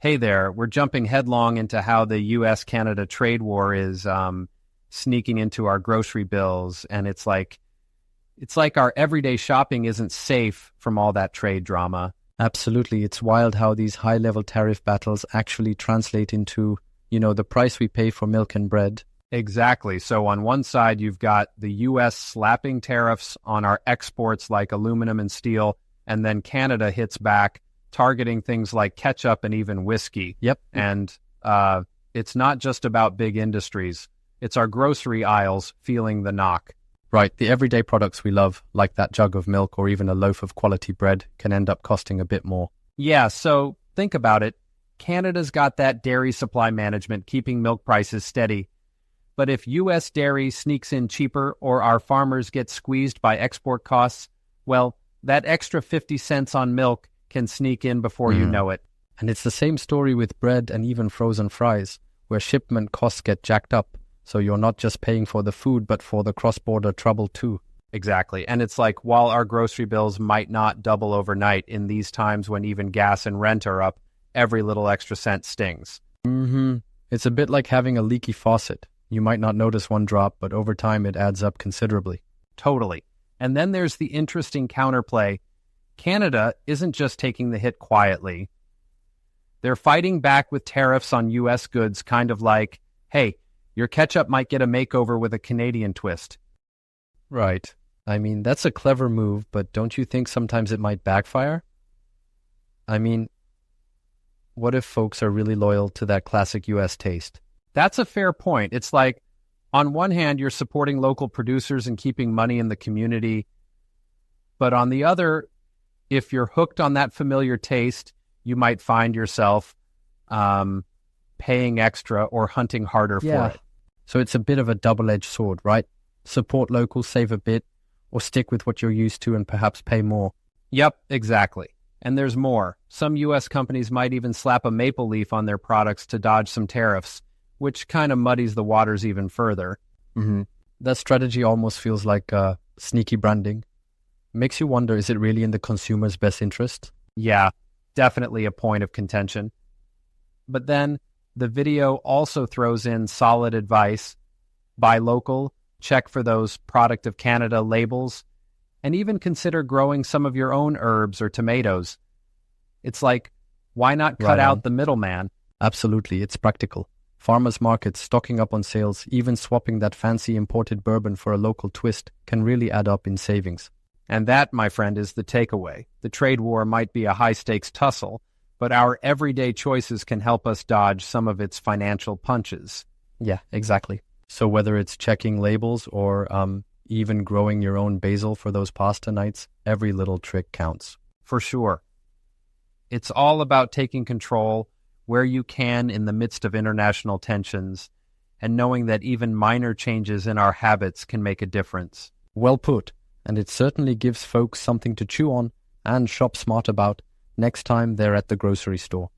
Hey there, we're jumping headlong into how the US-Canada trade war is sneaking into our grocery bills, and it's like our everyday shopping isn't safe from all that trade drama. Absolutely. It's wild how these high-level tariff battles actually translate into, the price we pay for milk and bread. Exactly. So on one side, you've got the US slapping tariffs on our exports like aluminum and steel, and then Canada hits back, targeting things like ketchup and even whiskey. Yep. And it's not just about big industries. It's our grocery aisles feeling the knock. Right. The everyday products we love, like that jug of milk or even a loaf of quality bread, can end up costing a bit more. Yeah, so think about it. Canada's got that dairy supply management keeping milk prices steady. But if U.S. dairy sneaks in cheaper or our farmers get squeezed by export costs, well, that extra 50 cents on milk can sneak in before you know it. And it's the same story with bread and even frozen fries, where shipment costs get jacked up. So you're not just paying for the food, but for the cross-border trouble too. Exactly. And it's like, while our grocery bills might not double overnight, in these times when even gas and rent are up, every little extra cent stings. It's a bit like having a leaky faucet. You might not notice one drop, but over time it adds up considerably. Totally. And then there's the interesting counterplay. Canada isn't just taking the hit quietly. They're fighting back with tariffs on U.S. goods, kind of like, hey, your ketchup might get a makeover with a Canadian twist. Right. I mean, that's a clever move, but don't you think sometimes it might backfire? I mean, what if folks are really loyal to that classic U.S. taste? That's a fair point. It's like, on one hand, you're supporting local producers and keeping money in the community. But on the other, if you're hooked on that familiar taste, you might find yourself paying extra or hunting harder for it. So it's a bit of a double-edged sword, right? Support local, save a bit, or stick with what you're used to and perhaps pay more. Yep, exactly. And there's more. Some U.S. companies might even slap a maple leaf on their products to dodge some tariffs, which kind of muddies the waters even further. That strategy almost feels like sneaky branding. Makes you wonder, is it really in the consumer's best interest? Yeah, definitely a point of contention. But then the video also throws in solid advice. Buy local, check for those Product of Canada labels, and even consider growing some of your own herbs or tomatoes. It's like, why not cut out the middleman? Absolutely, it's practical. Farmers markets stocking up on sales, even swapping that fancy imported bourbon for a local twist can really add up in savings. And that, my friend, is the takeaway. The trade war might be a high-stakes tussle, but our everyday choices can help us dodge some of its financial punches. Yeah, exactly. So whether it's checking labels or even growing your own basil for those pasta nights, every little trick counts. For sure. It's all about taking control where you can in the midst of international tensions, and knowing that even minor changes in our habits can make a difference. Well put. And it certainly gives folks something to chew on and shop smart about next time they're at the grocery store.